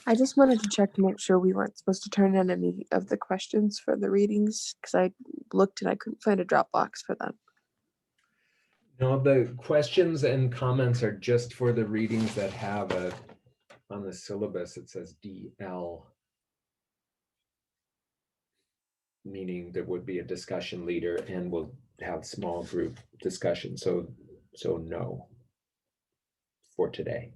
I just wanted to check to make sure we weren't supposed to turn in any of the questions for the readings, because I looked and I couldn't find a Dropbox for them. No, the questions and comments are just for the readings that have on the syllabus, it says DL, meaning there would be a discussion leader and we'll have small group discussion. So no for today.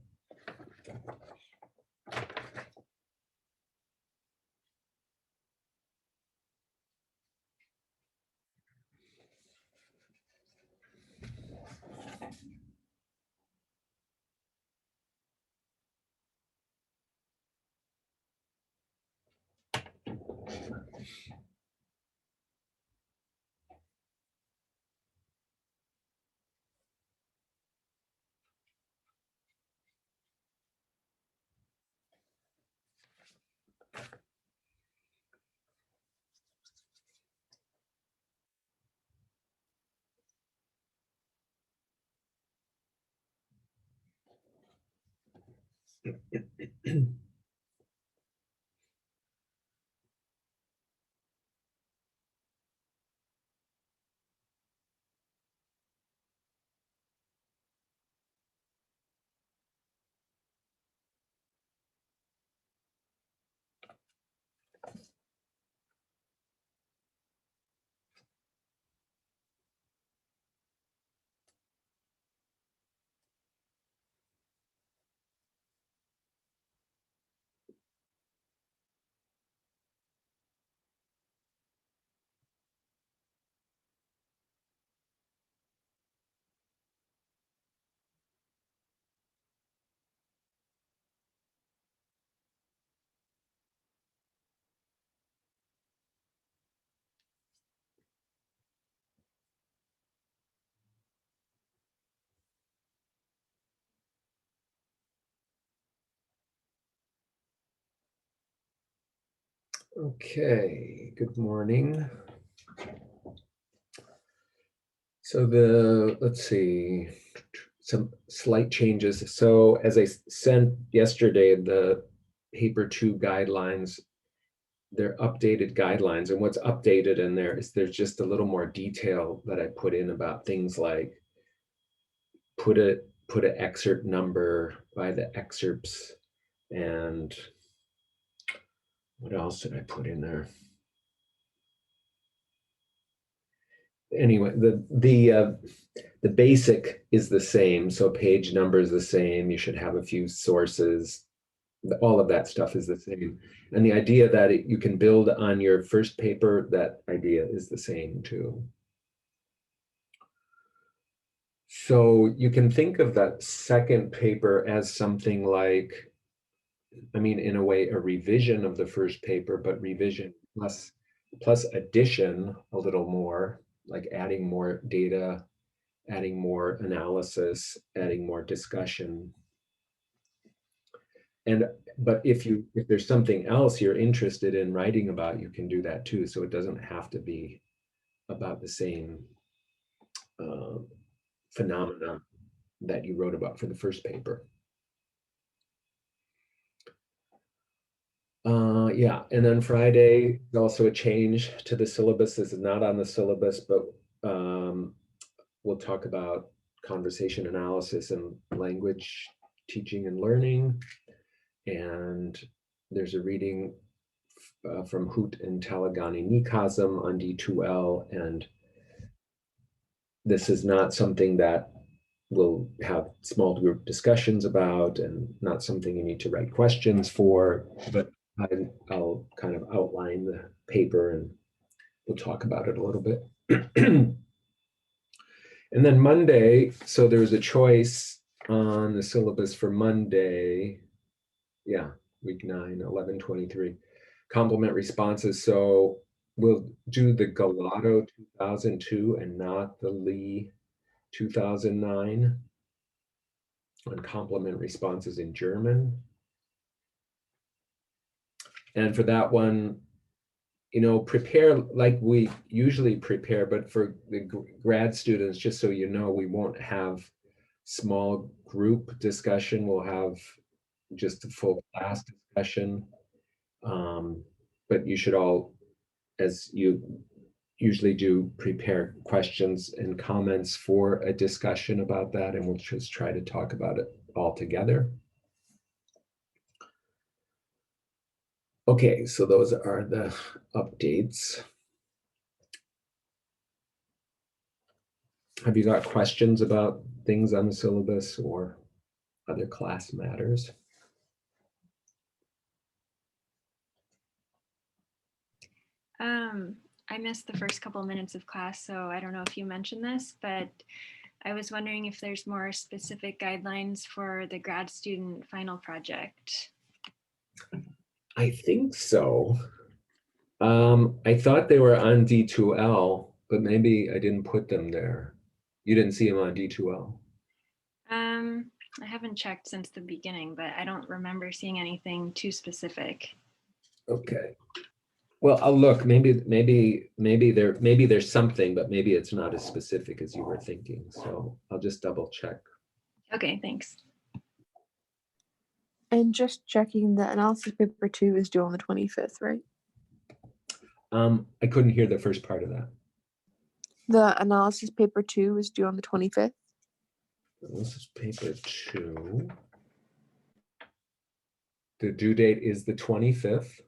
Okay, good morning. So let's see, some slight changes. So as I sent yesterday, the paper 2 guidelines, they're updated guidelines. And what's updated in there is there's just a little more detail that I put in about things like put an excerpt number by the excerpts, and what else did I put in there? Anyway, the basic is the same. So page number is the same. You should have a few sources. All of that stuff is the same. And the idea that you can build on your first paper, that idea is the same too. So you can think of that second paper as something like, I mean, in a way, a revision of the first paper, but revision plus addition a little more, like adding more data, adding more analysis, adding more discussion. But if there's something else you're interested in writing about, you can do that too. So it doesn't have to be about the same phenomena that you wrote about for the first paper. Yeah, and then Friday, also a change to the syllabus. This is not on the syllabus, but we'll talk about conversation analysis and language teaching and learning. And there's a reading from Hoot and Talagani Nikasm on D2L. And this is not something that we'll have small group discussions about, and not something you need to write questions for, but I'll kind of outline the paper and we'll talk about it a little bit. And then Monday, so there was a choice on the syllabus for Monday. Yeah, week 9, 11/23. Complement responses. So we'll do the Galato 2002 and not the Lee 2009 on complement responses in German. And for that one, prepare like we usually prepare, but for the grad students, just so you know, we won't have small group discussion. We'll have just a full class discussion. But you should all, as you usually do, prepare questions and comments for a discussion about that, and we'll just try to talk about it all together. Okay, so those are the updates. Have you got questions about things on the syllabus or other class matters? I missed the first couple of minutes of class, so I don't know if you mentioned this, but I was wondering if there's more specific guidelines for the grad student final project. I think so. I thought they were on D2L, but maybe I didn't put them there. You didn't see them on D2L? I haven't checked since the beginning, but I don't remember seeing anything too specific. Okay. Well, I'll look. Maybe there's something, but maybe it's not as specific as you were thinking. So I'll just double check. Okay, thanks. And just checking, the analysis paper 2 is due on the 25th, right? I couldn't hear the first part of that. The analysis paper 2 is due on the 25th. This is paper 2. The due date is the 25th.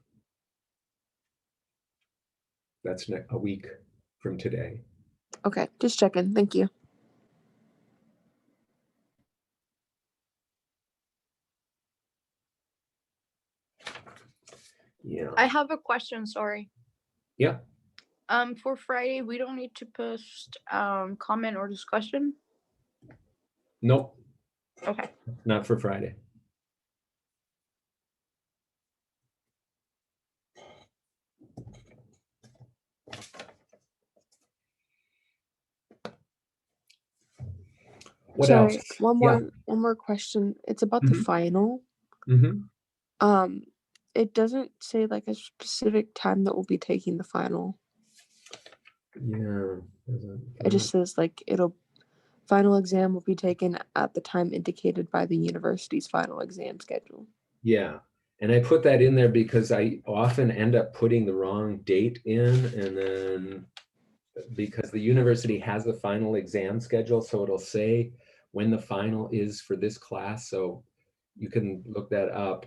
That's a week from today. Okay, just checking. Thank you. Yeah. I have a question, sorry. Yeah. For Friday, we don't need to post comment or discussion? Nope. Okay. Not for Friday. What Sorry, else? one Yeah. more question. It's about the final. It doesn't say like a specific time that we'll be taking the final. Yeah. It just says like final exam will be taken at the time indicated by the university's final exam schedule. Yeah. And I put that in there because I often end up putting the wrong date in, and then because the university has a final exam schedule, so it'll say when the final is for this class. So you can look that up.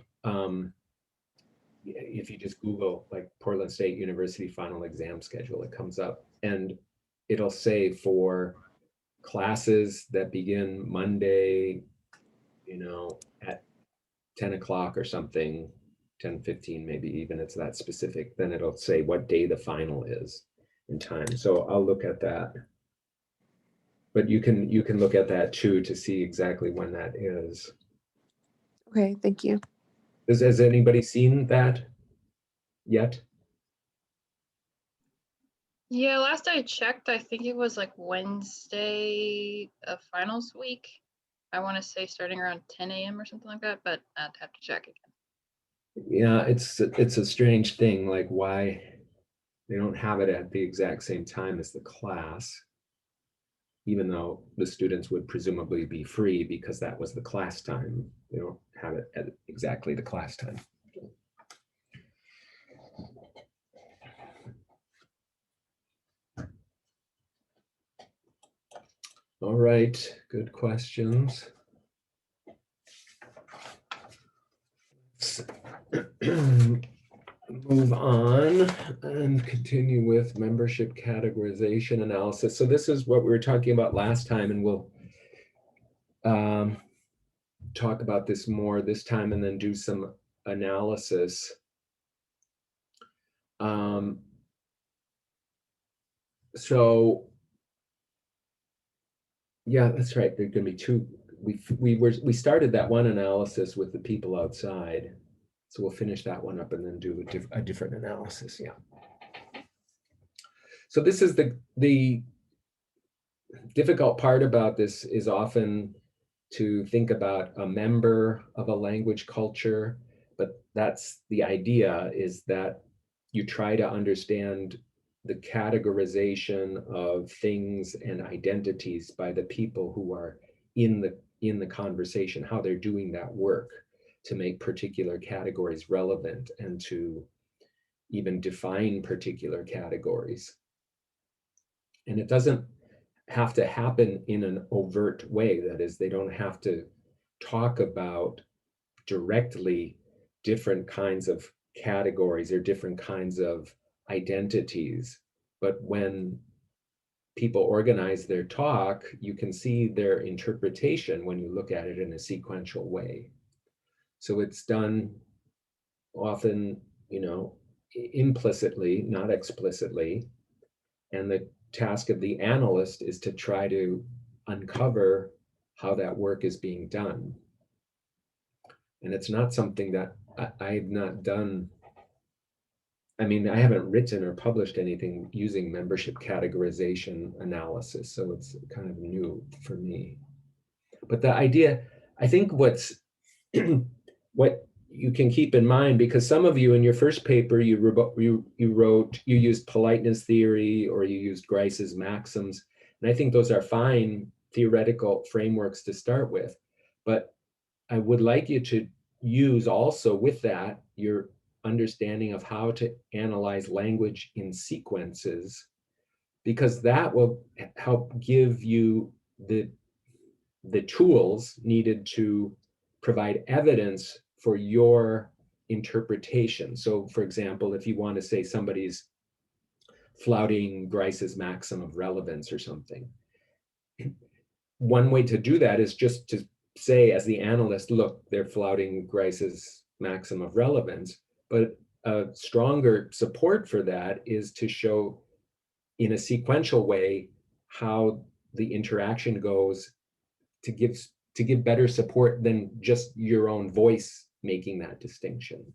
If you just Google like Portland State University final exam schedule, it comes up, and it'll say for classes that begin Monday, at 10 o'clock or something, 10:15, maybe even it's that specific, then it'll say what day the final is in time. So I'll look at that. But you can look at that too to see exactly when that is. Okay, thank you. Has anybody seen that yet? Yeah, last I checked, I think it was like Wednesday of finals week. I want to say starting around 10 a.m. or something like that, but I'd have to check again. Yeah, it's a strange thing, like why they don't have it at the exact same time as the class, even though the students would presumably be free because that was the class time. They don't have it at exactly the class time. All right, good questions. Let's move on and continue with membership categorization analysis. So this is what we were talking about last time, and we'll talk about this more this time and then do some analysis. So yeah, that's right. There are going to be two. We started that one analysis with the people outside, so we'll finish that one up and then do a different analysis. Yeah. So this is the difficult part about this is often to think about a member of a language culture, but that's the idea, is that you try to understand the categorization of things and identities by the people who are in the conversation, how they're doing that work to make particular categories relevant and to even define particular categories. And it doesn't have to happen in an overt way. That is, they don't have to talk about directly different kinds of categories or different kinds of identities. But when people organize their talk, you can see their interpretation when you look at it in a sequential way. So it's done often, implicitly, not explicitly. And the task of the analyst is to try to uncover how that work is being done. And it's not something that I've not done. I mean, I haven't written or published anything using membership categorization analysis, so it's kind of new for me. But the idea, I think what you can keep in mind, because some of you in your first paper, you used politeness theory or you used Grice's maxims. And I think those are fine theoretical frameworks to start with. But I would like you to use also with that your understanding of how to analyze language in sequences, because that will help give you the tools needed to provide evidence for your interpretation. So for example, if you want to say somebody's flouting Grice's maxim of relevance or something, one way to do that is just to say, as the analyst, look, they're flouting Grice's maxim of relevance. But a stronger support for that is to show in a sequential way how the interaction goes to give better support than just your own voice making that distinction.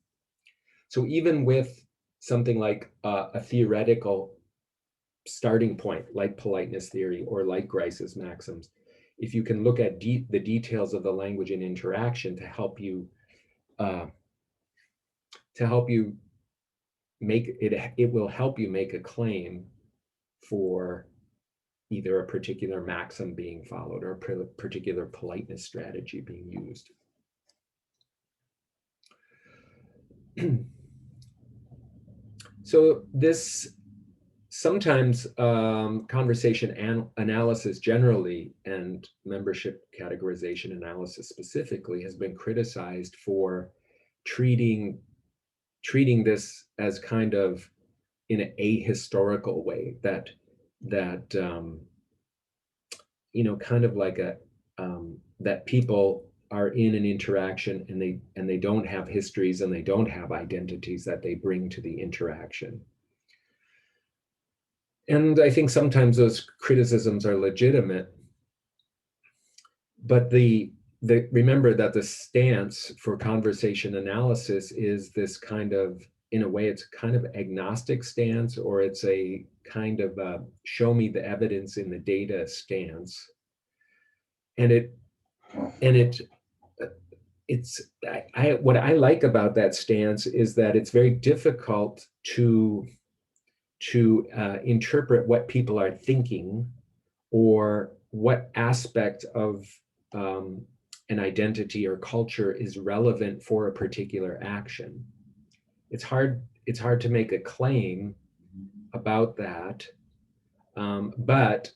So even with something like a theoretical starting point, like politeness theory or like Grice's maxims, if you can look at the details of the language and interaction to help you make it will help you make a claim for either a particular maxim being followed or a particular politeness strategy being used. So this sometimes conversation analysis generally and membership categorization analysis specifically has been criticized for treating this as kind of in an ahistorical way that kind of like that people are in an interaction and they don't have histories and they don't have identities that they bring to the interaction. And I think sometimes those criticisms are legitimate, but remember that the stance for conversation analysis is this kind of, in a way, it's kind of agnostic stance, or it's a kind of show me the evidence in the data stance. And what I like about that stance is that it's very difficult to interpret what people are thinking or what aspect of an identity or culture is relevant for a particular action. It's hard to make a claim about that, but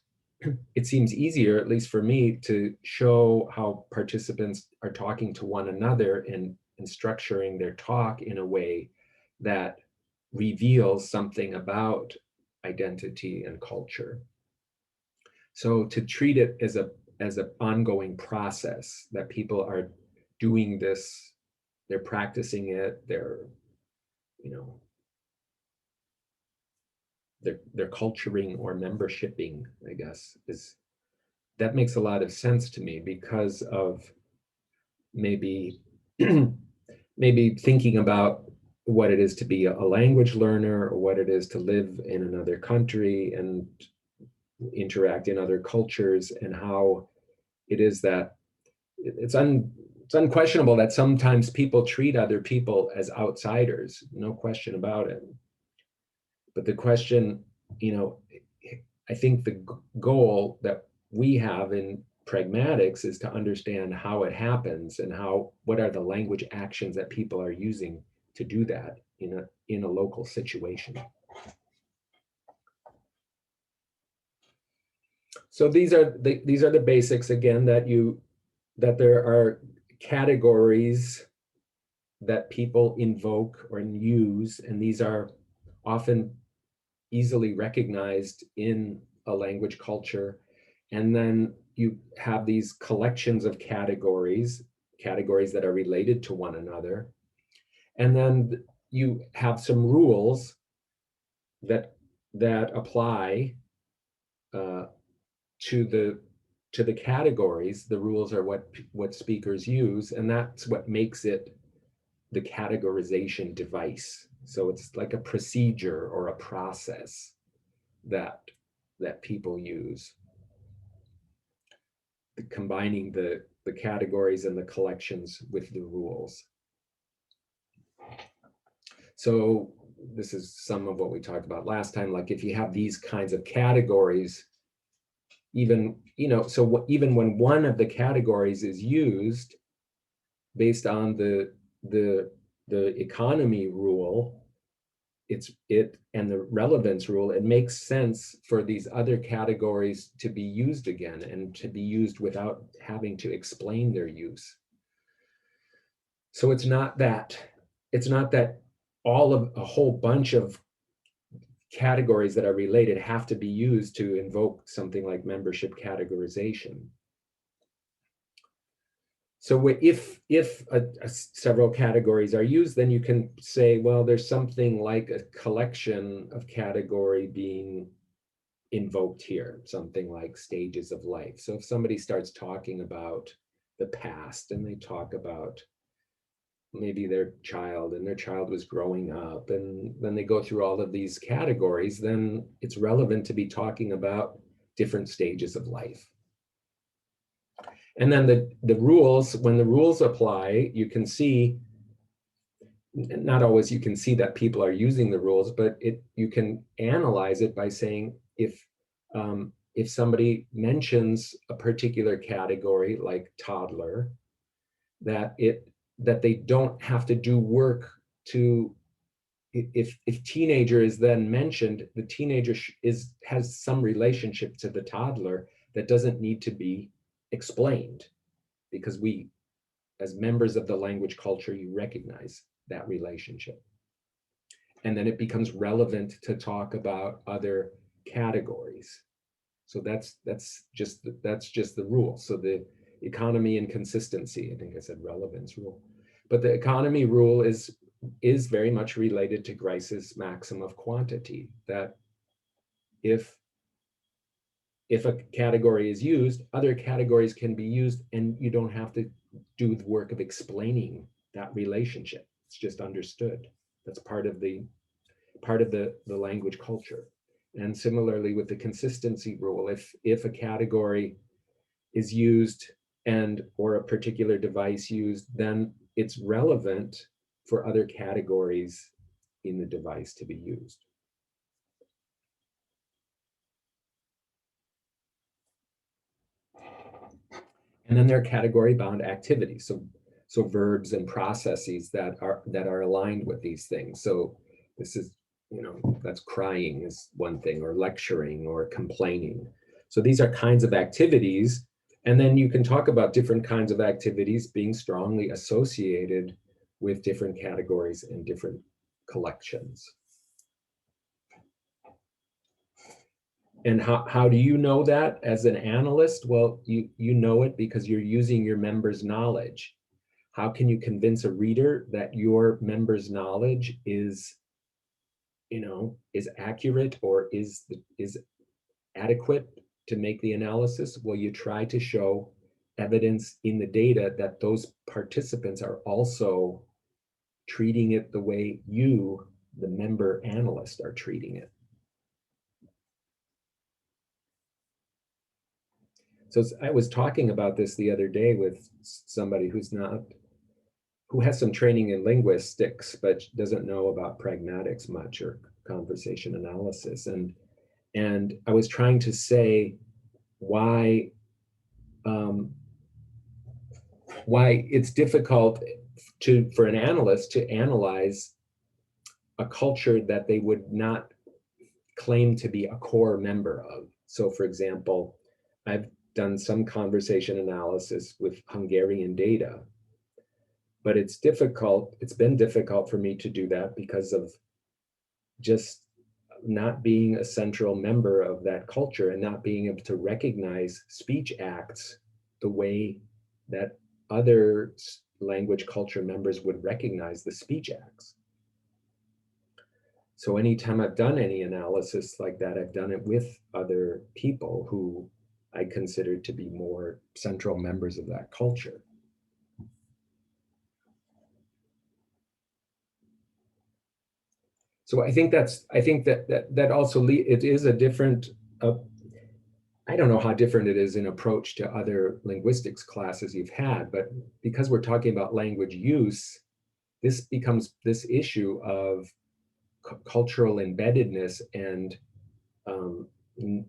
it seems easier, at least for me, to show how participants are talking to one another and structuring their talk in a way that reveals something about identity and culture. So to treat it as an ongoing process, that people are doing this, they're practicing it, they're culturing or membershiping, I guess, that makes a lot of sense to me, because of maybe thinking about what it is to be a language learner, or what it is to live in another country and interact in other cultures, and how it is that it's unquestionable that sometimes people treat other people as outsiders, no question about it. But the question, I think the goal that we have in pragmatics is to understand how it happens and what are the language actions that people are using to do that in a local situation. So these are the basics again, that there are categories that people invoke or use, and these are often easily recognized in a language culture. And then you have these collections of categories that are related to one another. And then you have some rules that apply to the categories. The rules are what speakers use, and that's what makes it the categorization device. So it's like a procedure or a process that people use, combining the categories and the collections with the rules. So this is some of what we talked about last time. Like if you have these kinds of categories, even even when one of the categories is used based on the economy rule, and the relevance rule, it makes sense for these other categories to be used again and to be used without having to explain their use. So it's not that all of a whole bunch of categories that are related have to be used to invoke something like membership categorization. So if several categories are used, then you can say, well, there's something like a collection of category being invoked here, something like stages of life. So if somebody starts talking about the past and they talk about maybe their child, and their child was growing up, and then they go through all of these categories, then it's relevant to be talking about different stages of life. And then the rules, when the rules apply, you can see, not always you can see that people are using the rules, but you can analyze it by saying if somebody mentions a particular category like toddler, that they don't have to do work to, if teenager is then mentioned, the teenager has some relationship to the toddler that doesn't need to be explained, because we, as members of the language culture, you recognize that relationship. And then it becomes relevant to talk about other categories. So that's just the rule. So the economy and consistency, I think I said relevance rule, but the economy rule is very much related to Grice's maxim of quantity, that if a category is used, other categories can be used, and you don't have to do the work of explaining that relationship. It's just understood. That's part of the language culture. And similarly with the consistency rule, if a category is used or a particular device used, then it's relevant for other categories in the device to be used. And then there are category bound activities. So verbs and processes that are aligned with these things. So this is, that's crying is one thing, or lecturing, or complaining. So these are kinds of activities. And then you can talk about different kinds of activities being strongly associated with different categories and different collections. And how do you know that as an analyst? Well, you know it because you're using your members' knowledge. How can you convince a reader that your members' knowledge is accurate or is adequate to make the analysis? Well, you try to show evidence in the data that those participants are also treating it the way you, the member analyst, are treating it. So I was talking about this the other day with somebody who has some training in linguistics, but doesn't know about pragmatics much, or conversation analysis. And I was trying to say why why it's difficult for an analyst to analyze a culture that they would not claim to be a core member of. So for example, I've done some conversation analysis with Hungarian data, but it's been difficult for me to do that because of just not being a central member of that culture and not being able to recognize speech acts the way that other language culture members would recognize the speech acts. So anytime I've done any analysis like that, I've done it with other people who I consider to be more central members of that culture. So I think that also it is a different, I don't know how different it is in approach to other linguistics classes you've had, but because we're talking about language use, this becomes this issue of cultural embeddedness and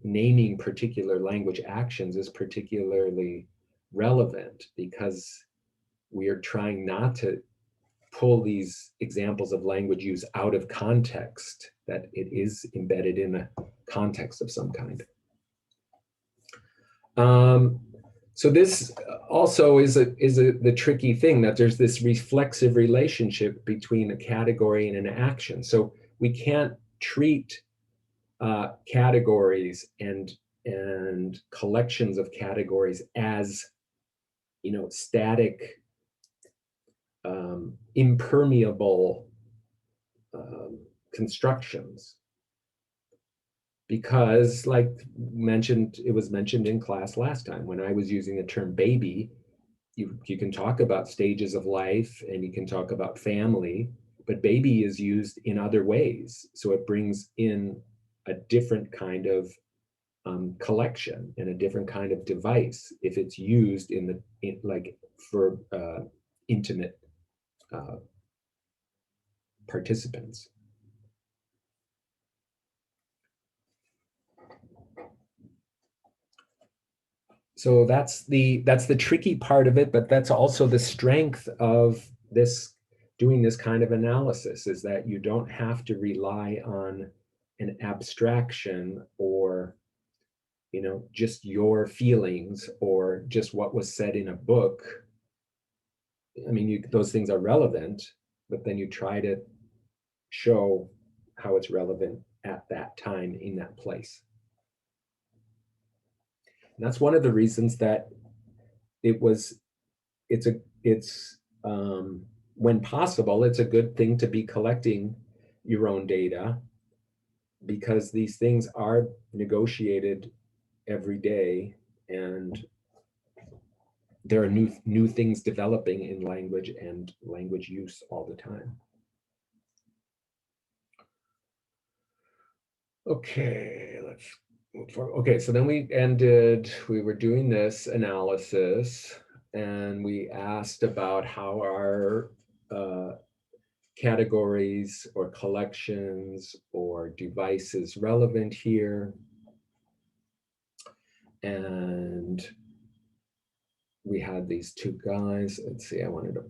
naming particular language actions is particularly relevant because we are trying not to pull these examples of language use out of context, that it is embedded in a context of some kind. So this also is the tricky thing, that there's this reflexive relationship between a category and an action. So we can't treat categories and collections of categories as, you know, static, impermeable constructions, because like it was mentioned in class last time when I was using the term baby, you can talk about stages of life and you can talk about family, but baby is used in other ways. So it brings in a different kind of collection and a different kind of device if it's used like for intimate participants. So that's the tricky part of it, but that's also the strength of doing this kind of analysis, is that you don't have to rely on an abstraction or, you know, just your feelings or just what was said in a book. I mean, those things are relevant, but then you try to show how it's relevant at that time in that place. And that's one of the reasons that when possible, it's a good thing to be collecting your own data, because these things are negotiated every day and there are new things developing in language and language use all the time. Okay, let's move forward. Okay, so then we were doing this analysis and we asked about how our categories or collections or devices relevant here. And we had these two guys. Let's see, I wanted to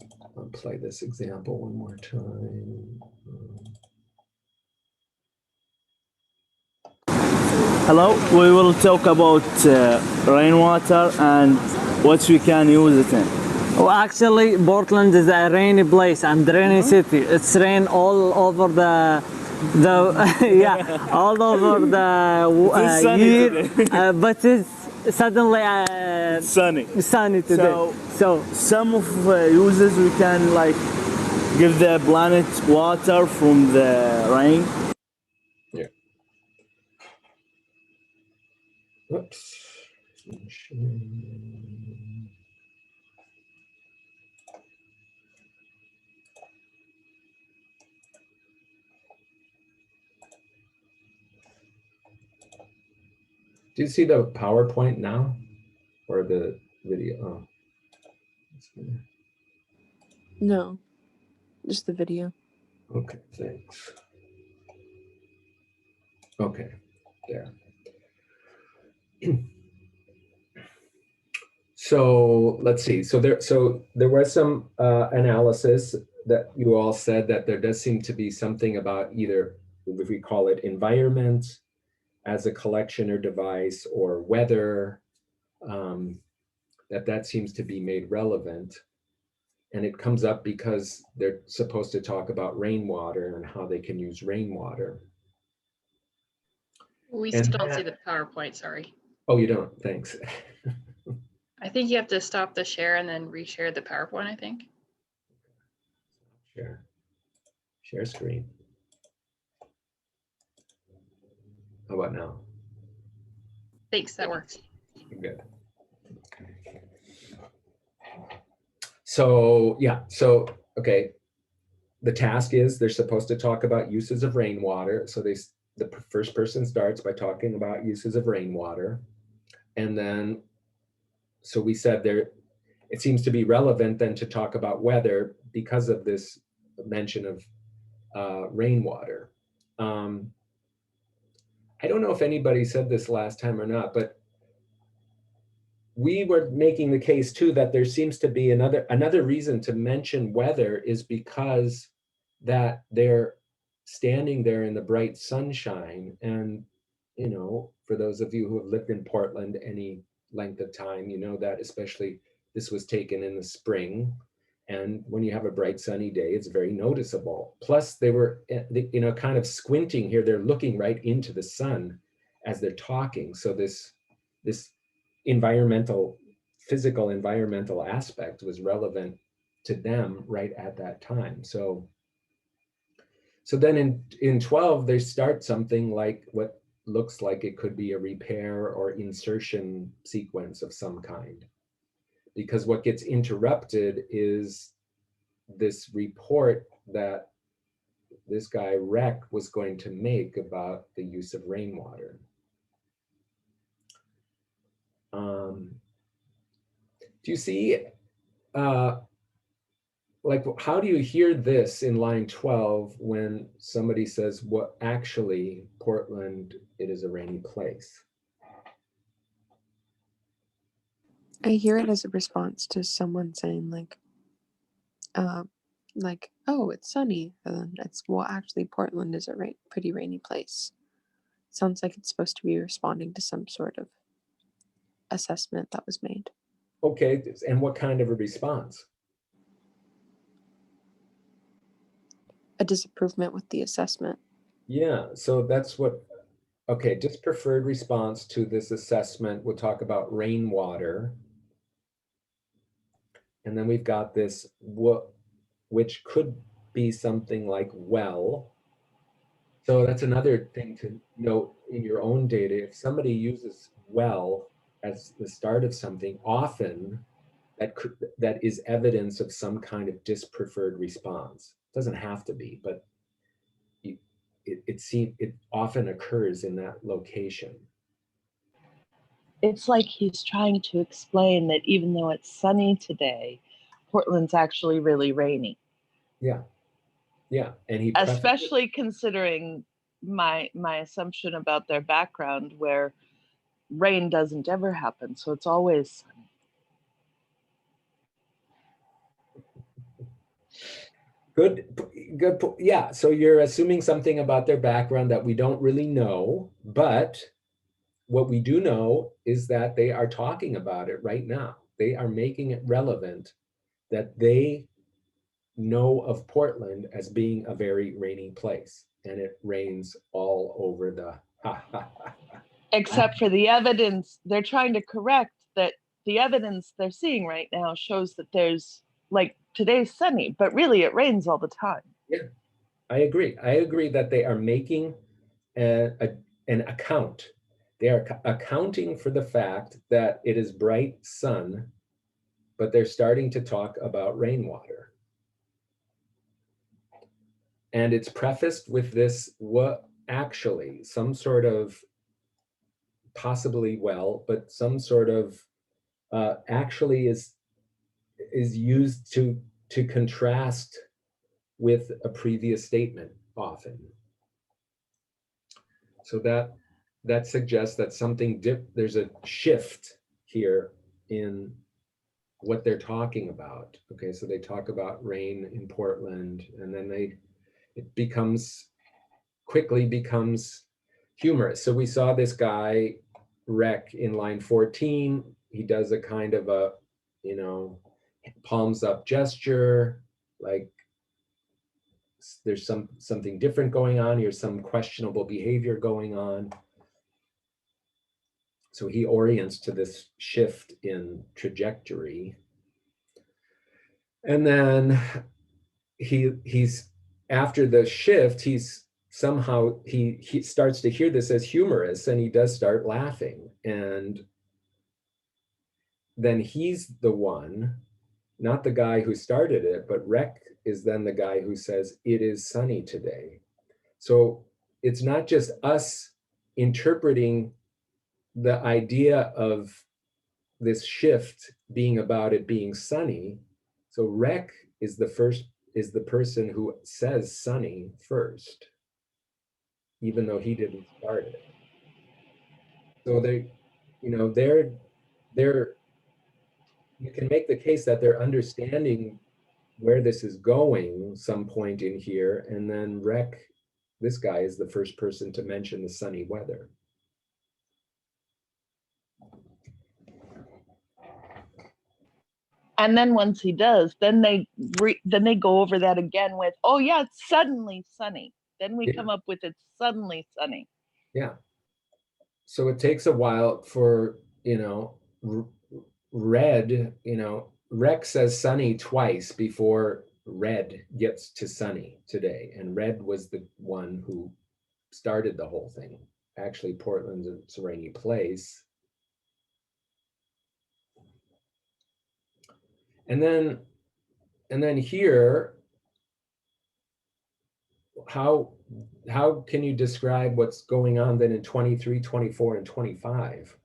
play this example one more time. Hello, we will talk about rainwater and what we can use it in. Well, actually, Portland is a rainy place and rainy city. It's rain all over the yeah, all over the year, but it's suddenly sunny today. So some of uses we can like give the planet water from the rain. Yeah. Whoops. Do you see the PowerPoint now or the video? Oh. No, just the video. Okay, thanks. Okay, there. So let's see. So there was some analysis that you all said that there does seem to be something about either, if we call it environment as a collection or device, or weather, that seems to be made relevant. And it comes up because they're supposed to talk about rainwater and how they can use rainwater. We And still don't see that- the PowerPoint, sorry. Oh, you don't? Thanks. I think you have to stop the share and then reshare the PowerPoint, I think. Share screen. How about now? Thanks, that works. Good. So yeah, so okay. The task is they're supposed to talk about uses of rainwater. So the first person starts by talking about uses of rainwater. And then, so we said there, it seems to be relevant then to talk about weather because of this mention of rainwater. I don't know if anybody said this last time or not, but we were making the case too that there seems to be another reason to mention weather is because that they're standing there in the bright sunshine. And, you know, for those of you who have lived in Portland any length of time, you know that especially this was taken in the spring. And when you have a bright sunny day, it's very noticeable. Plus they were, you know, kind of squinting here. They're looking right into the sun as they're talking. So this physical environmental aspect was relevant to them right at that time. So then in 12, they start something like what looks like it could be a repair or insertion sequence of some kind. Because what gets interrupted is this report that this guy Rec was going to make about the use of rainwater. Do you see, like, how do you hear this in line 12 when somebody says, well, actually, Portland, it is a rainy place? I hear it as a response to someone saying like, oh, it's sunny, and then it's, well, actually, Portland is a pretty rainy place. Sounds like it's supposed to be responding to some sort of assessment that was made. Okay, and what kind of a response? A disapproval with the assessment. Yeah, so that's what, okay, just preferred response to this assessment. We'll talk about rainwater. And then we've got this, which could be something like well. So that's another thing to note in your own data. If somebody uses well as the start of something, often that is evidence of some kind of dispreferred response. It doesn't have to be, but it often occurs in that location. It's like he's trying to explain that even though it's sunny today, Portland's actually really rainy. Yeah, yeah, and he especially considering my assumption about their background, where rain doesn't ever happen, so it's always sunny. Good. Yeah, so you're assuming something about their background that we don't really know, but what we do know is that they are talking about it right now. They are making it relevant that they know of Portland as being a very rainy place, and it rains all over the except for the evidence they're trying to correct, that the evidence they're seeing right now shows that there's, like, today's sunny, but really it rains all the time. Yeah, I agree. I agree that they are making an account. They are accounting for the fact that it is bright sun, but they're starting to talk about rainwater. And it's prefaced with this, what actually, some sort of, possibly well, but some sort of actually is used to contrast with a previous statement often. So that suggests that something there's a shift here in what they're talking about. Okay, so they talk about rain in Portland, and then it quickly becomes humorous. So we saw this guy Rec in line 14. He does a kind of a, palms up gesture, like there's something different going on here, some questionable behavior going on. So he orients to this shift in trajectory. And then he's after the shift, he's somehow he starts to hear this as humorous, and he does start laughing. And then he's the one, not the guy who started it, but Rec is then the guy who says, "It is sunny today." So it's not just us interpreting the idea of this shift being about it being sunny. So Rec is the person who says sunny first, even though he didn't start it. So they're you can make the case that they're understanding where this is going some point in here, and then Rec, this guy, is the first person to mention the sunny weather. And then once he does, then they go over that again with, "Oh yeah, it's suddenly sunny." Then we come up with "it's suddenly sunny." Yeah. So it takes a while for, Red, Rec says sunny twice before Red gets to sunny today. And Red was the one who started the whole thing. Actually, Portland's a rainy place. And then here, how can you describe what's going on then in 23, 24, and 25?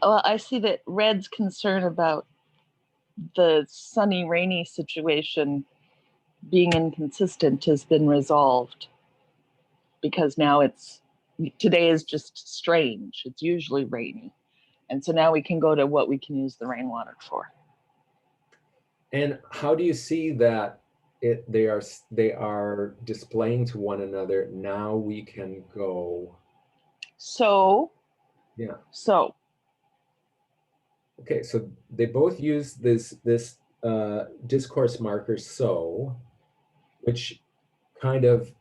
Well, I see that Red's concern about the sunny, rainy situation being inconsistent has been resolved, because now today is just strange. It's usually rainy. And so now we can go to what we can use the rainwater for. And how do you see that they are displaying to one another? Now we can go. So, Yeah. So. Okay, so they both use this discourse marker "so," which kind of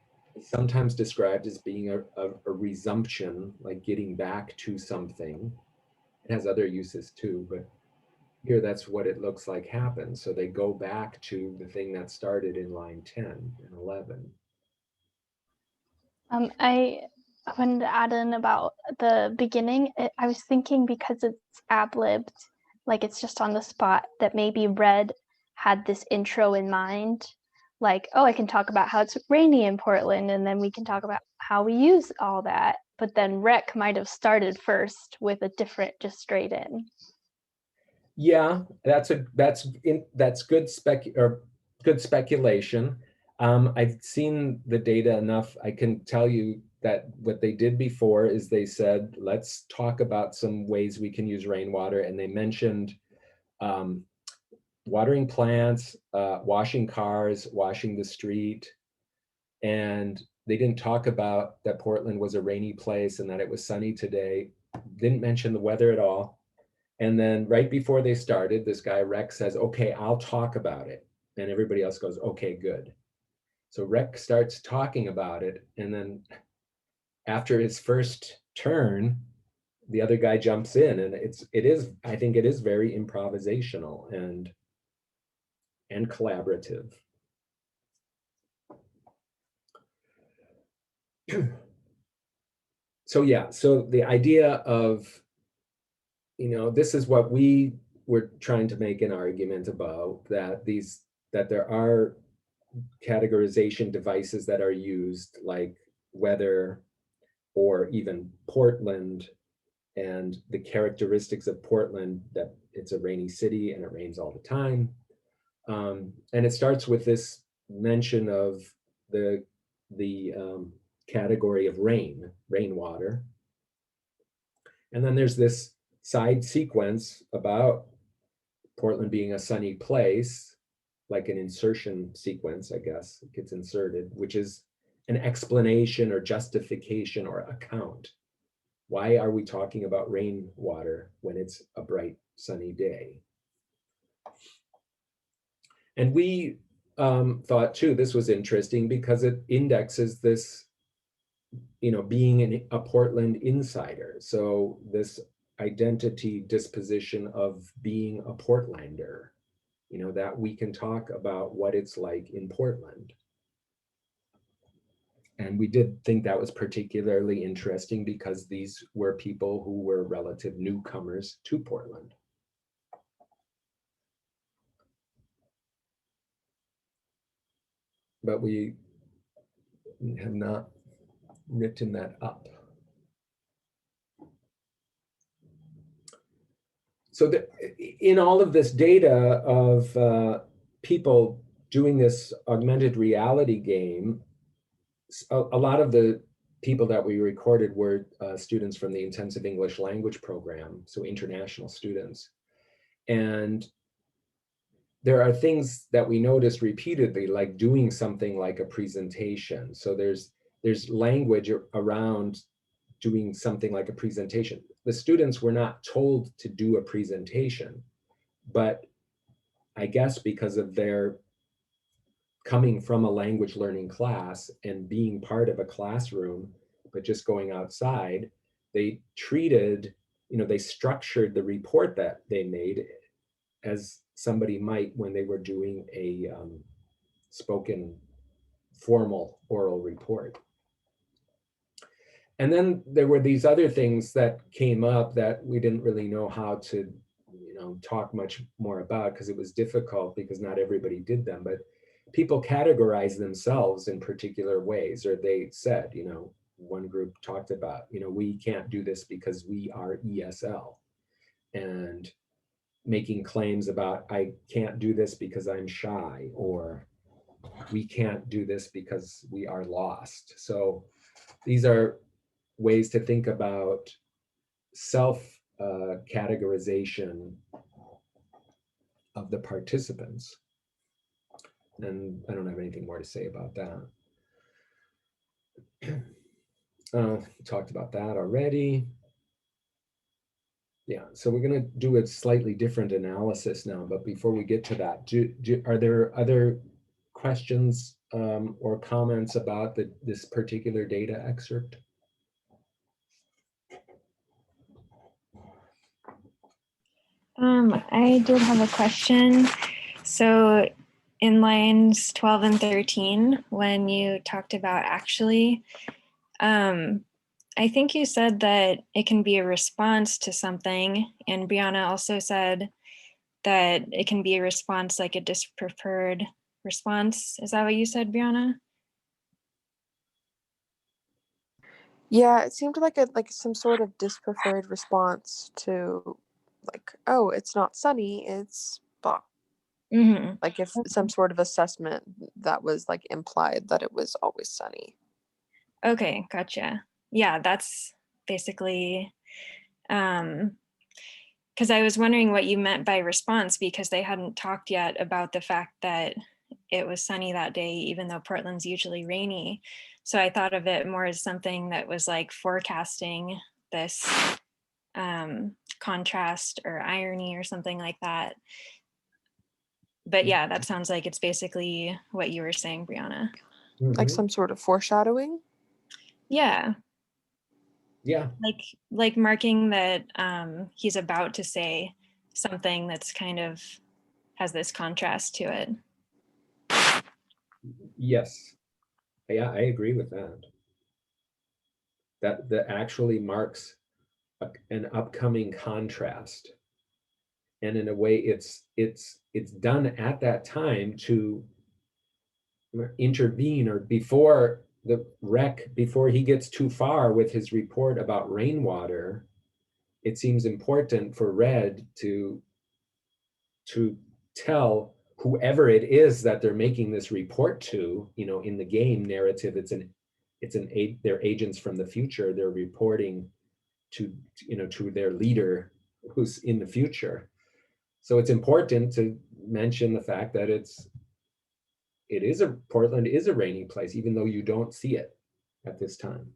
sometimes described as being a resumption, like getting back to something. It has other uses too, but here that's what it looks like happens. So they go back to the thing that started in line 10 and 11. I wanted to add in about the beginning. I was thinking, because it's ad-libbed, like it's just on the spot, that maybe Red had this intro in mind, like, oh, I can talk about how it's rainy in Portland, and then we can talk about how we use all that. But then Rec might have started first with a different, just straight in. Yeah, that's good speculation. I've seen the data enough. I can tell you that what they did before is they said, let's talk about some ways we can use rainwater. And they mentioned watering plants, washing cars, washing the street. And they didn't talk about that Portland was a rainy place and that it was sunny today. Didn't mention the weather at all. And then right before they started, this guy Rec says, "Okay, I'll talk about it." And everybody else goes, "Okay, good." So Rec starts talking about it. And then after his first turn, the other guy jumps in, and I think it is very improvisational and collaborative. So yeah, so the idea of, this is what we were trying to make an argument about, that there are categorization devices that are used, like weather or even Portland, and the characteristics of Portland, that it's a rainy city and it rains all the time. And it starts with this mention of the category of rainwater. And then there's this side sequence about Portland being a sunny place, like an insertion sequence, I guess, it gets inserted, which is an explanation or justification or account. Why are we talking about rainwater when it's a bright sunny day? And we thought too, this was interesting because it indexes this, being a Portland insider. So this identity disposition of being a Portlander, that we can talk about what it's like in Portland. And we did think that was particularly interesting because these were people who were relative newcomers to Portland. But we have not written that up. So in all of this data of people doing this augmented reality game, a lot of the people that we recorded were students from the intensive English language program, so international students. And there are things that we noticed repeatedly, like doing something like a presentation. So there's language around doing something like a presentation. The students were not told to do a presentation, but I guess because of their coming from a language learning class and being part of a classroom, but just going outside, they treated, they structured the report that they made as somebody might when they were doing a spoken formal oral report. And then there were these other things that came up that we didn't really know how to, talk much more about because it was difficult because not everybody did them, but people categorize themselves in particular ways, or they said, one group talked about, we can't do this because we are ESL, and making claims about, I can't do this because I'm shy, or we can't do this because we are lost. So these are ways to think about self-categorization of the participants. And I don't have anything more to say about that. Talked about that already. Yeah, so we're going to do a slightly different analysis now, but before we get to that, are there other questions or comments about this particular data excerpt? I did have a question. So in lines 12 and 13, when you talked about actually, I think you said that it can be a response to something, and Brianna also said that it can be a response like a dispreferred response. Is that what you said, Brianna? Yeah, it seemed like some sort of dispreferred response to, like, oh, it's not sunny, it's blah. Mm-hmm. Like if some sort of assessment that was like implied that it was always sunny. Okay, gotcha. Yeah, that's basically, because I was wondering what you meant by response, because they hadn't talked yet about the fact that it was sunny that day, even though Portland's usually rainy. So I thought of it more as something that was like forecasting this contrast or irony or something like that. But yeah, that sounds like it's basically what you were saying, Brianna. Like some sort of foreshadowing? Yeah. Yeah. Like marking that he's about to say something that's kind of has this contrast to it. Yes. Yeah, I agree with that. That actually marks an upcoming contrast. And in a way, it's done at that time to intervene, or before before he gets too far with his report about rainwater. It seems important for Red to tell whoever it is that they're making this report to, in the game narrative, they're agents from the future. They're reporting to their leader who's in the future. So it's important to mention the fact that Portland is a rainy place, even though you don't see it at this time.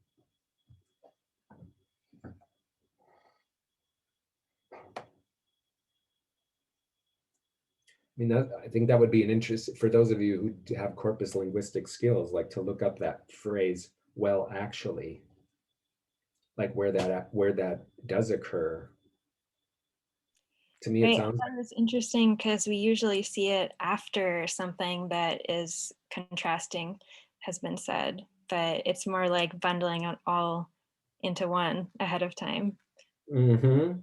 I mean, I think that would be an interest for those of you who have corpus linguistic skills, like to look up that phrase, well, actually, like where that does occur. To me, it sounds that was interesting because we usually see it after something that is contrasting has been said, but it's more like bundling it all into one ahead of time. Mm-hmm.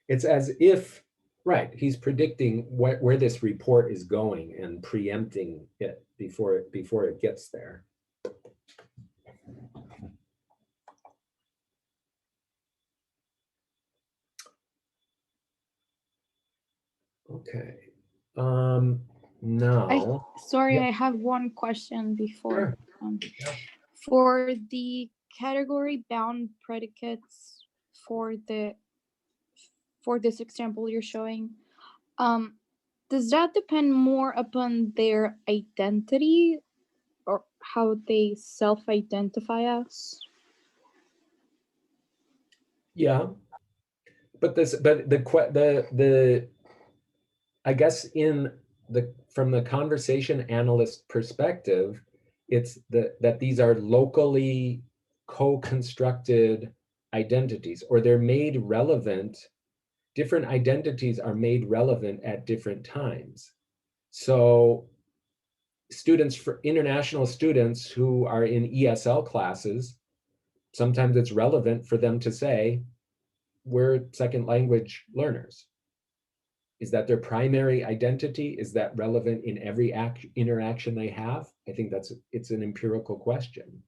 It's as if, right, he's predicting where this report is going and preempting it before it gets there. Okay. Now. Sorry, Yep. I have one question before. Sure. Yeah. For the category bound predicates for this example you're showing, does that depend more upon their identity or how they self-identify as? Yeah, but the I guess from the conversation analyst perspective, it's that these are locally co-constructed identities, or they're made relevant. Different identities are made relevant at different times. So for international students who are in ESL classes, sometimes it's relevant for them to say, we're second language learners. Is that their primary identity? Is that relevant in every interaction they have? I think it's an empirical question.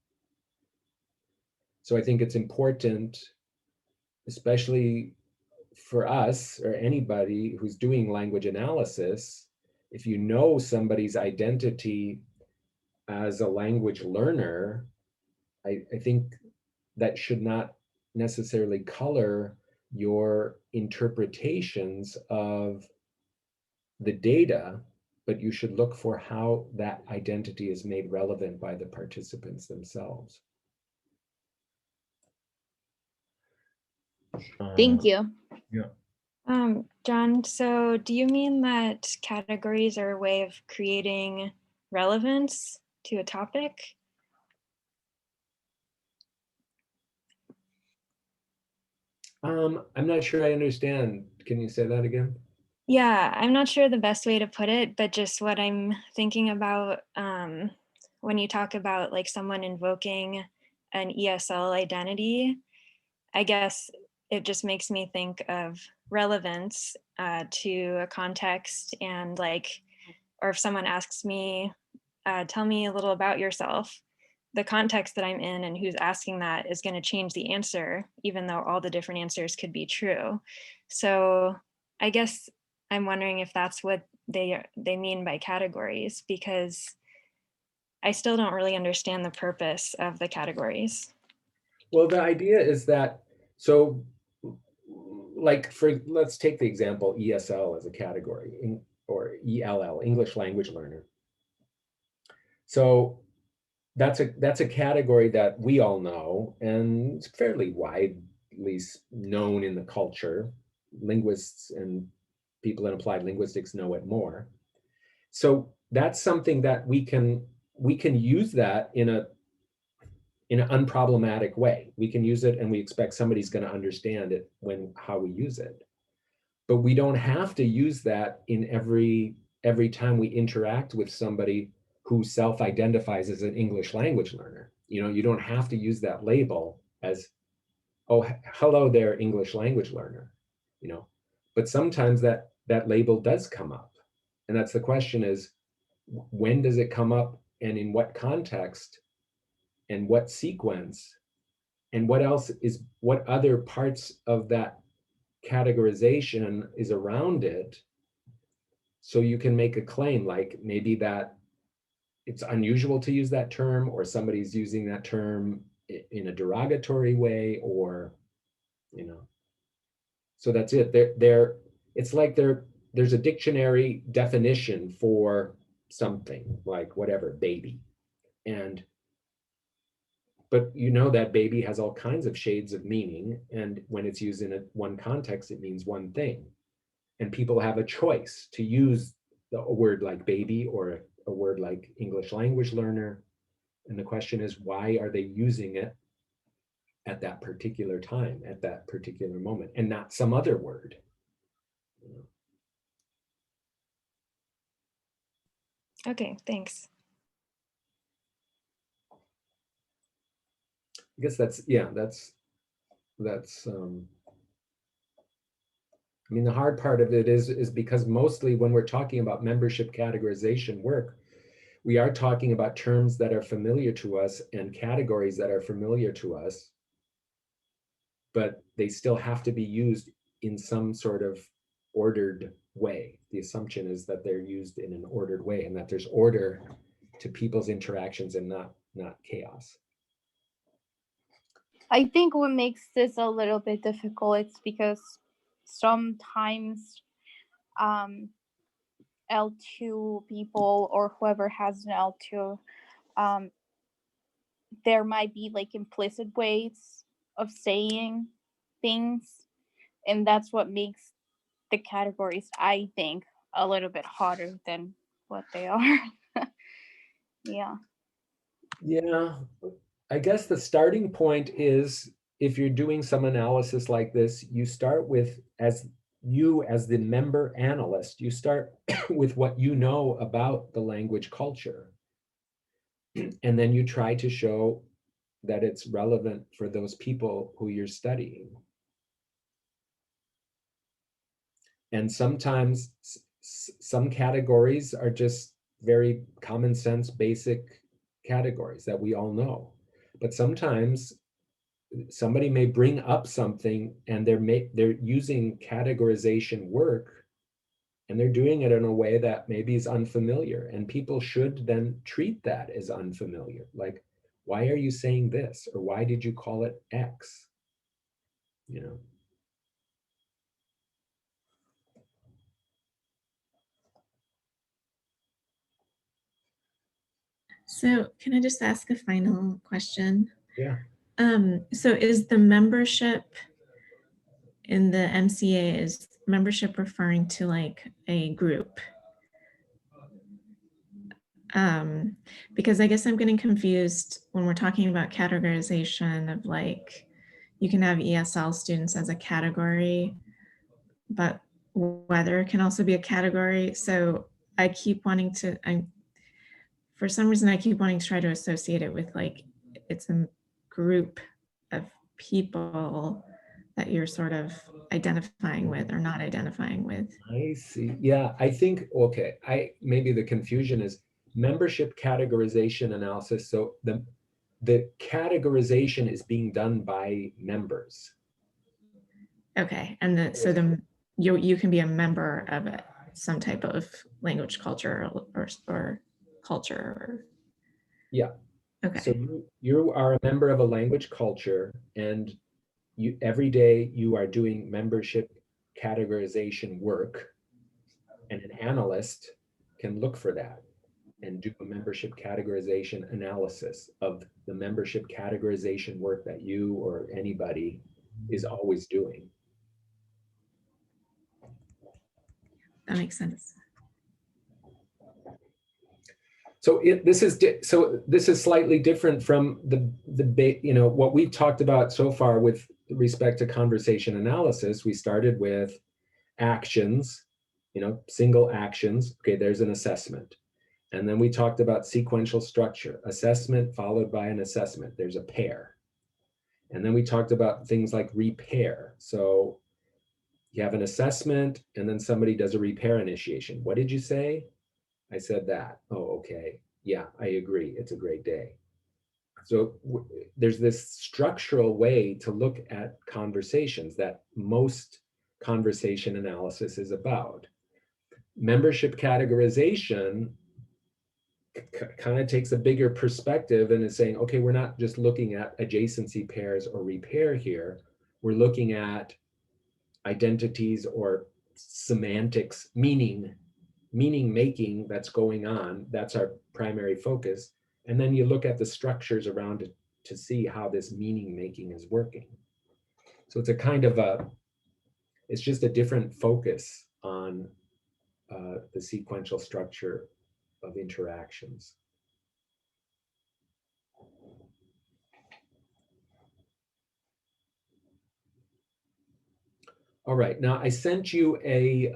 So I think it's important, especially for us or anybody who's doing language analysis, if you know somebody's identity as a language learner, I think that should not necessarily color your interpretations of the data, but you should look for how that identity is made relevant by the participants themselves. Thank you. Yeah. John, so do you mean that categories are a way of creating relevance to a topic? I'm not sure I understand. Can you say that again? Yeah, I'm not sure the best way to put it, but just what I'm thinking about when you talk about like someone invoking an ESL identity, I guess it just makes me think of relevance to a context, and like, or if someone asks me, tell me a little about yourself, the context that I'm in and who's asking that is going to change the answer, even though all the different answers could be true. So I guess I'm wondering if that's what they mean by categories, because I still don't really understand the purpose of the categories. Well, the idea is that, so like let's take the example ESL as a category, or ELL, English language learner. So that's a category that we all know, and it's fairly widely known in the culture. Linguists and people in applied linguistics know it more. So that's something that we can use that in an unproblematic way. We can use it, and we expect somebody's going to understand it how we use it. But we don't have to use that in every time we interact with somebody who self-identifies as an English language learner. You don't have to use that label as, oh, hello there, English language learner. But sometimes that label does come up, and that's the question: is when does it come up, and in what context, and what sequence, and what other parts of that categorization is around it, so you can make a claim, like maybe that it's unusual to use that term, or somebody's using that term in a derogatory way, or you know. So that's it. It's like there's a dictionary definition for something, like whatever, baby. But you know that baby has all kinds of shades of meaning, and when it's used in one context, it means one thing. And people have a choice to use a word like baby or a word like English language learner. And the question is, why are they using it at that particular time, at that particular moment, and not some other word? Okay, thanks. I guess that's I mean, the hard part of it is because mostly when we're talking about membership categorization work, we are talking about terms that are familiar to us and categories that are familiar to us, but they still have to be used in some sort of ordered way. The assumption is that they're used in an ordered way and that there's order to people's interactions and not chaos. I think what makes this a little bit difficult is because sometimes L2 people or whoever has an L2, there might be like implicit ways of saying things, and that's what makes the categories, I think, a little bit harder than what they are. Yeah. Yeah, I guess the starting point is, if you're doing some analysis like this, you start with, as the member analyst, you start with what you know about the language culture. And then you try to show that it's relevant for those people who you're studying. And sometimes some categories are just very common sense, basic categories that we all know. But sometimes somebody may bring up something and they're using categorization work, and they're doing it in a way that maybe is unfamiliar, and people should then treat that as unfamiliar. Like, why are you saying this? Or why did you call it X? You know? So can I just ask a final question? Yeah. So is the membership in the MCA, is membership referring to like a group? Because I guess I'm getting confused when we're talking about categorization of, like, you can have ESL students as a category, but weather can also be a category. So I keep wanting to, for some reason, I keep wanting to try to associate it with, like, it's a group of people that you're sort of identifying with or not identifying with. I see. Yeah, I think, okay, maybe the confusion is membership categorization analysis. So the categorization is being done by members. Okay, and so you can be a member of some type of language culture or culture. Yeah. Okay. So you are a member of a language culture, and every day you are doing membership categorization work, and an analyst can look for that and do a membership categorization analysis of the membership categorization work that you or anybody is always doing. That makes sense. So this is slightly different from what we've talked about so far with respect to conversation analysis. We started with actions, single actions. Okay, there's an assessment. And then we talked about sequential structure, assessment followed by an assessment. There's a pair. And then we talked about things like repair. So you have an assessment and then somebody does a repair initiation. What did you say? I said that. Oh, okay. Yeah, I agree. It's a great day. So there's this structural way to look at conversations that most conversation analysis is about. Membership categorization kind of takes a bigger perspective and is saying, okay, we're not just looking at adjacency pairs or repair here. we're looking at identities or semantics, meaning making that's going on. That's our primary focus. And then you look at the structures around it to see how this meaning making is working. So it's a kind of it's just a different focus on the sequential structure of interactions. All right, now I sent you a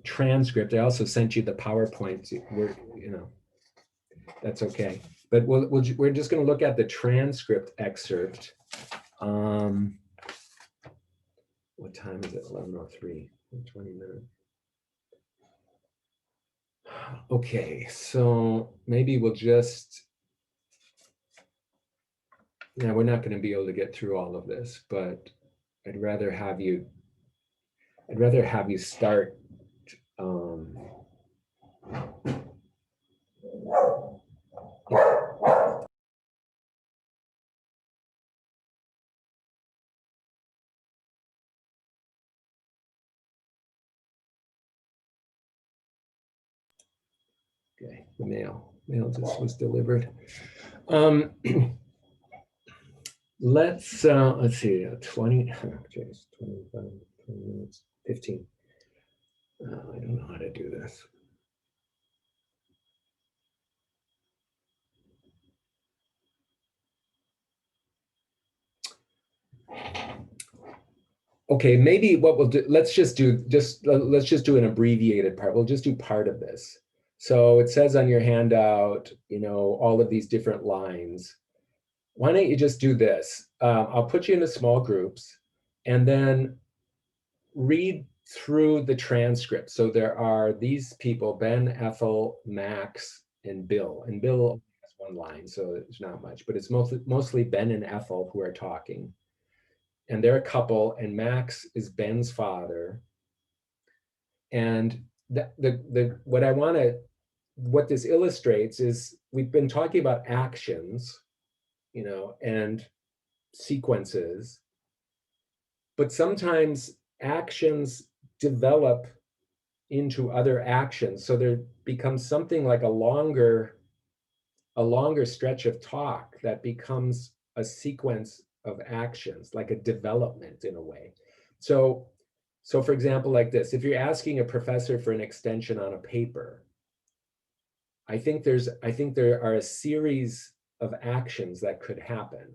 transcript. I also sent you the PowerPoint. That's okay. But we're just going to look at the transcript excerpt. What time is it? 11:03. 20 minutes. Okay, so maybe we'll just. Now we're not going to be able to get through all of this, but I'd rather have you start. Okay, the mail just was delivered. Let's see, 20, geez, 25, 20 minutes, 15. I don't know how to do this. Okay, maybe what we'll do, let's just do an abbreviated part. We'll just do part of this. So it says on your handout, all of these different lines. Why don't you just do this? I'll put you into small groups and then read through the transcript. So there are these people, Ben, Ethel, Max, and Bill. And Bill has one line, so it's not much, but it's mostly Ben and Ethel who are talking. And they're a couple, and Max is Ben's father. And what this illustrates is we've been talking about actions, and sequences, but sometimes actions develop into other actions. So there becomes something like a longer stretch of talk that becomes a sequence of actions, like a development in a way. So for example, like this, if you're asking a professor for an extension on a paper, I think there are a series of actions that could happen.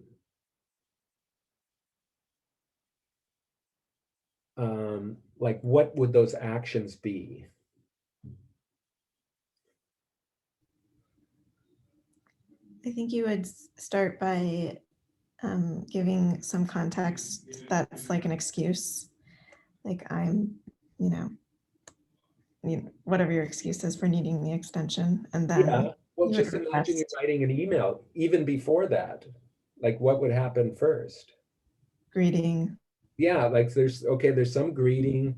Like what would those actions be? I think you would start by giving some context that's like an excuse. Like whatever your excuse is for needing the extension. And then well, just imagine you're writing an email even before that. Like what would happen first? Greeting. Yeah, like there's some greeting,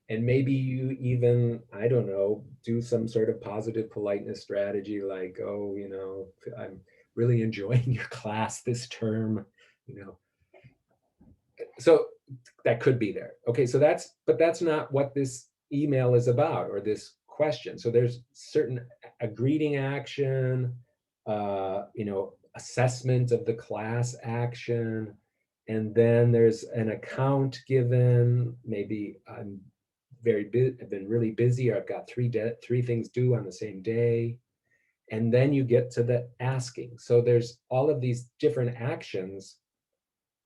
and maybe you even, I don't know, do some sort of positive politeness strategy like, oh, I'm really enjoying your class this term, So that could be there. Okay, so but that's not what this email is about, or this question. So there's a greeting action, assessment of the class action, and then there's an account given. Maybe I've been really busy, or I've got three things due on the same day. And then you get to the asking. So there's all of these different actions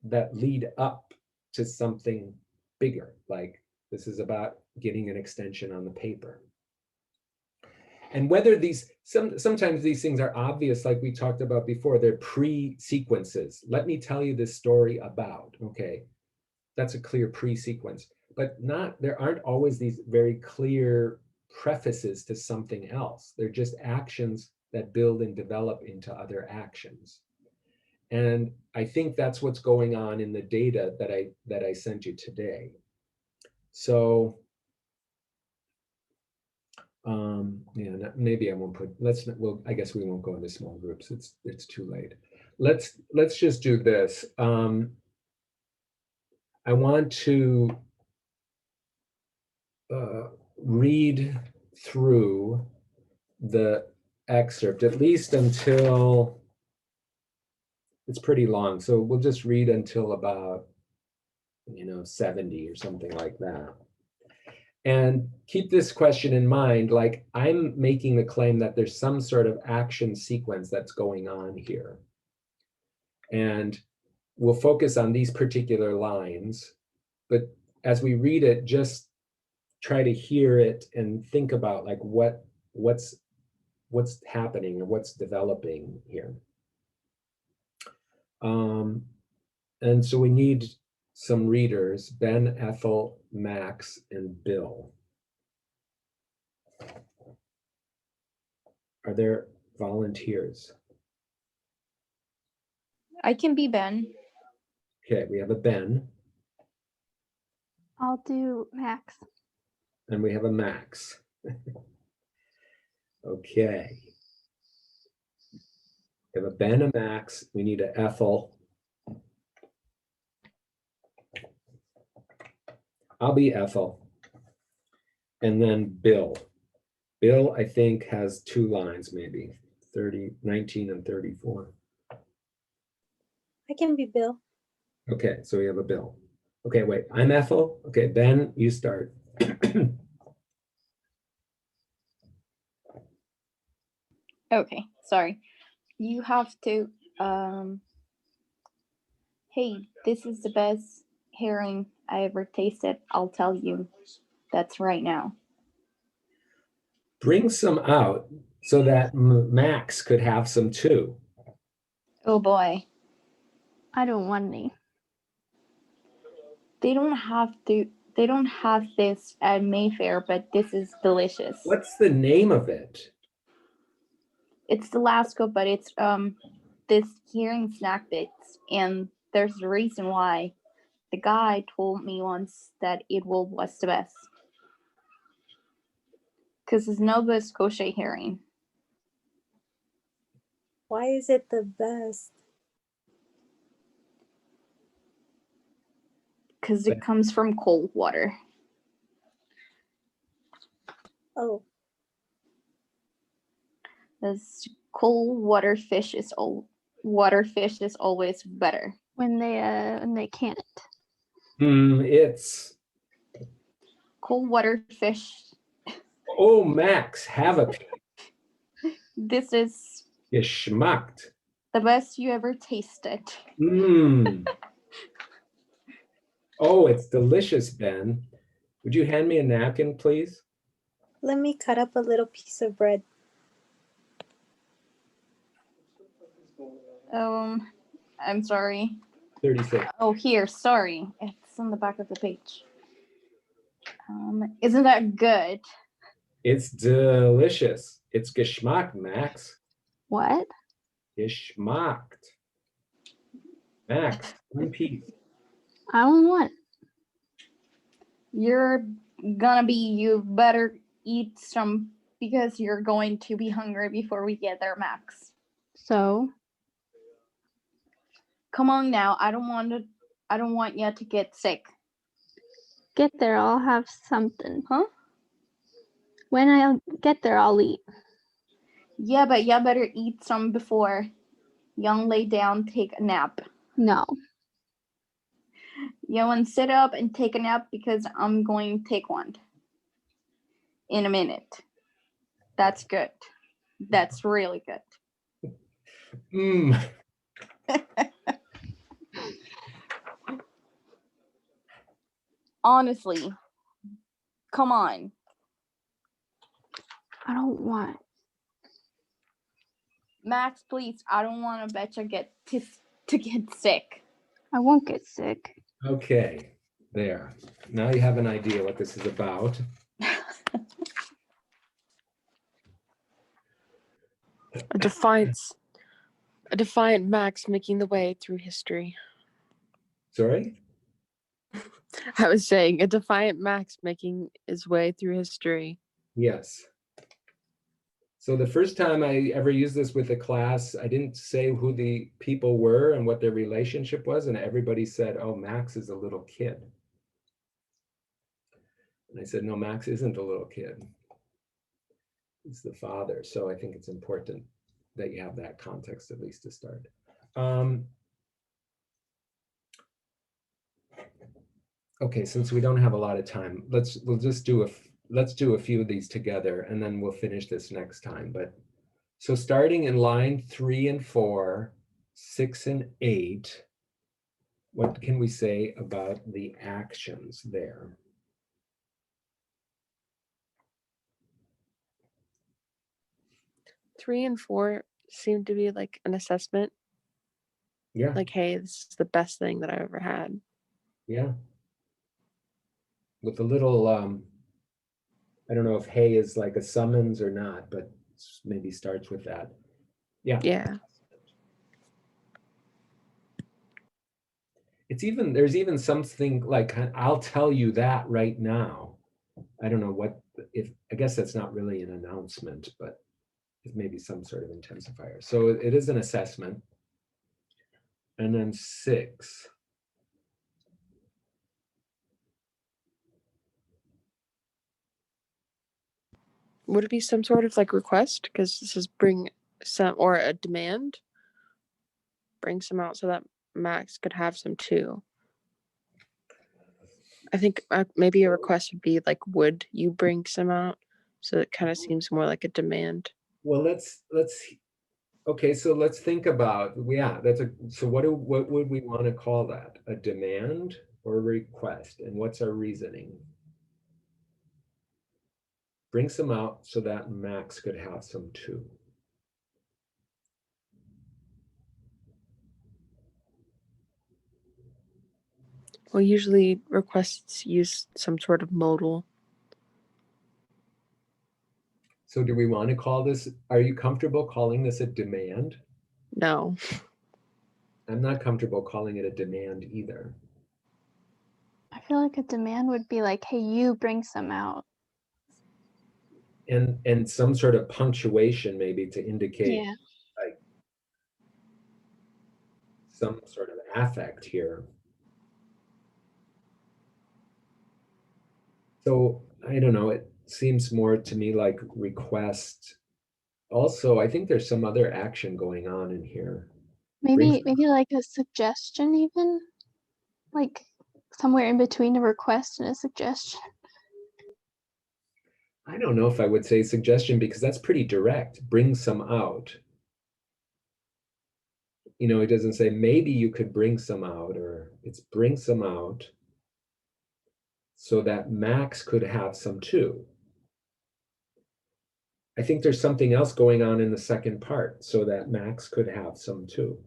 that lead up to something bigger, like this is about getting an extension on the paper. And whether sometimes these things are obvious, like we talked about before, they're pre-sequences. Let me tell you this story about, okay, that's a clear pre-sequence, but there aren't always these very clear prefaces to something else. They're just actions that build and develop into other actions. And I think that's what's going on in the data that I sent you today. So yeah, maybe I won't put, I guess we won't go into small groups. It's too late. Let's just do this. I want to read through the excerpt, at least until, it's pretty long, so we'll just read until about, 70 or something like that. And keep this question in mind, like I'm making the claim that there's some sort of action sequence that's going on here. And we'll focus on these particular lines, but as we read it, just try to hear it and think about like what's happening or what's developing here. And so we need some readers, Ben, Ethel, Max, and Bill. Are there volunteers? I can be Ben. Okay, we have a Ben I'll do Max. and we have a Max. Okay. We have a Ben, a Max, we need an Ethel. I'll be Ethel. And then Bill. Bill, I think, has 2 lines, maybe 19 and 34. I can be Bill. Okay, so we have a Bill. Okay, wait, I'm Ethel. Okay, Ben, you start. Okay, sorry. You have to, hey, this is the best herring I ever tasted. I'll tell you. That's right now. Bring some out so that Max could have some too. Oh boy. I don't want any. They don't have this at Mayfair, but this is delicious. What's the name of it? It's Alaska, but it's this herring snack bits, and there's a reason why. The guy told me once that it was the best. Because it's Nova Scotia herring. Why is it the best? Because it comes from cold water. Oh. This cold water fish is always better. When they can't. It's Cold water fish. Oh, Max, have a piece. This is Geschmackt. the best you ever tasted. Oh, it's delicious, Ben. Would you hand me a napkin, please? Let me cut up a little piece of bread. I'm sorry. 36. Oh, here, sorry. It's on the back of the page. Isn't that good? It's delicious. It's Geschmack, Max. What? Geschmackt. Max, one piece. I don't want. You better eat some because you're going to be hungry before we get there, Max. So? Come on now. I don't want you to get sick. Get there, I'll have something. Huh? When I get there, I'll eat. Yeah, but you better eat some before you lay down, take a nap. No. You want to sit up and take a nap because I'm going to take one in a minute. That's good. That's really good. Honestly, come on. I don't want. Max, please. I don't want to bet you get to get sick. I won't get sick. Okay, there. Now you have an idea what this is about. A defiant Max making the way through history. Sorry? I was saying a defiant Max making his way through history. Yes. So the first time I ever used this with a class, I didn't say who the people were and what their relationship was, and everybody said, oh, Max is a little kid. And I said, no, Max isn't a little kid. He's the father. So I think it's important that you have that context at least to start. Okay, since we don't have a lot of time, let's do a few of these together, and then we'll finish this next time. But so starting in line 3 and 4, 6 and 8, what can we say about the actions there? Three and four seem to be like an assessment. Yeah. Like, hey, this is the best thing that I've ever had. Yeah. With a little, I don't know if hey is like a summons or not, but maybe starts with that. Yeah. Yeah. It's even, there's even something like, I'll tell you that right now. I don't know what, if, I guess that's not really an announcement, but it may be some sort of intensifier. So it is an assessment. And then 6. Would it be some sort of like request? Because this is bring some, or a demand. Bring some out so that Max could have some too. I think maybe a request would be like, would you bring some out? So it kind of seems more like a demand. Well, okay, so let's think about, yeah, so what would we want to call that? A demand or a request? And what's our reasoning? Bring some out so that Max could have some too. Well, usually requests use some sort of modal. So do we want to call this, are you comfortable calling this a demand? No. I'm not comfortable calling it a demand either. I feel like a demand would be like, hey, you bring some out. And some sort of punctuation maybe to indicate like some sort of affect here. So I don't know, it seems more to me like request. Also, I think there's some other action going on in here. Maybe like a suggestion even? Like somewhere in between a request and a suggestion. I don't know if I would say suggestion because that's pretty direct. Bring some out. You know, it doesn't say maybe you could bring some out, or it's bring some out so that Max could have some too. I think there's something else going on in the second part so that Max could have some too.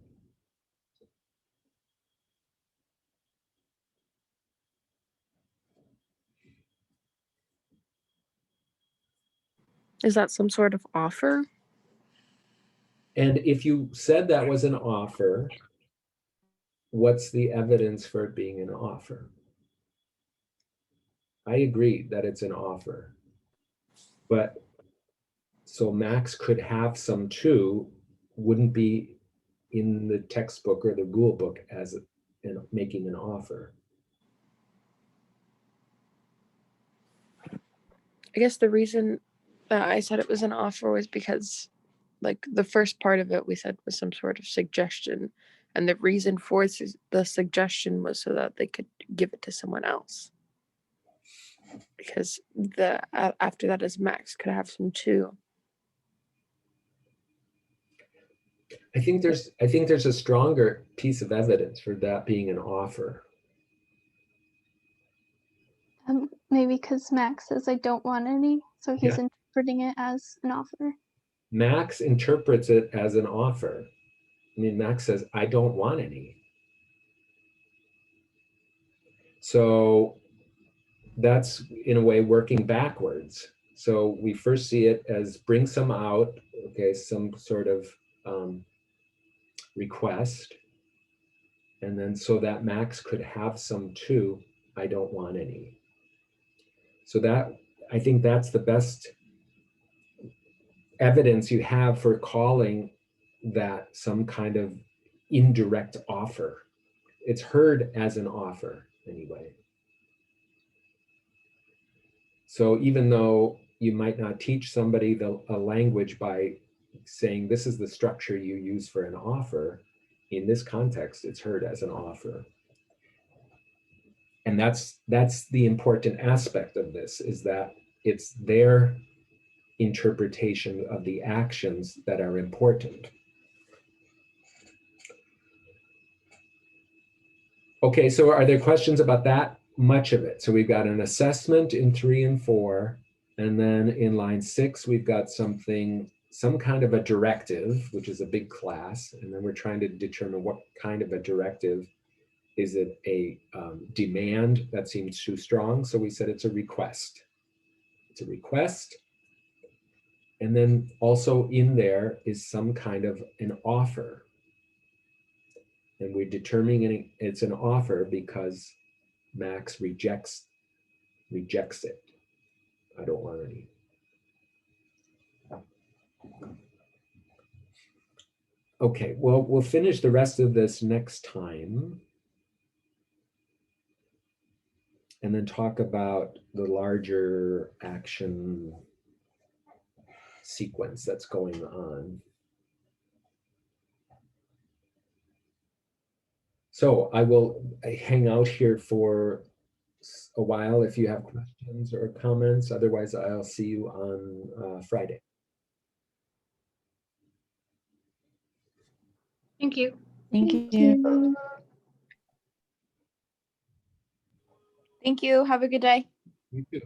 Is that some sort of offer? And if you said that was an offer, what's the evidence for it being an offer? I agree that it's an offer. But so Max could have some too, wouldn't be in the textbook or the rule book as making an offer. I guess the reason that I said it was an offer was because like the first part of it we said was some sort of suggestion, and the reason for the suggestion was so that they could give it to someone else, because the after that is Max could have some too. I think there's a stronger piece of evidence for that being an offer. Maybe because Max says I don't want any, so he's interpreting it as an offer. Max interprets it as an offer. I mean, Max says, I don't want any. So that's in a way working backwards. So we first see it as bring some out, okay, some sort of request. And then so that Max could have some too, I don't want any. So that, I think that's the best evidence you have for calling that some kind of indirect offer. It's heard as an offer anyway. So even though you might not teach somebody a language by saying this is the structure you use for an offer, in this context, it's heard as an offer. And that's the important aspect of this, is that it's their interpretation of the actions that are important. Okay, so are there questions about that much of it? So we've got an assessment in 3 and 4, and then in line 6, we've got some kind of a directive, which is a big class, and then we're trying to determine what kind of a directive. Is it a demand? That seems too strong, so we said it's a request. It's a request. And then also in there is some kind of an offer. And we're determining it's an offer because Max rejects it. I don't want any. Okay, well, we'll finish the rest of this next time. And then talk about the larger action sequence that's going on. So I will hang out here for a while if you have questions or comments. Otherwise, I'll see you on Friday. Thank you. Thank you. Thank you. Have a good day. You too.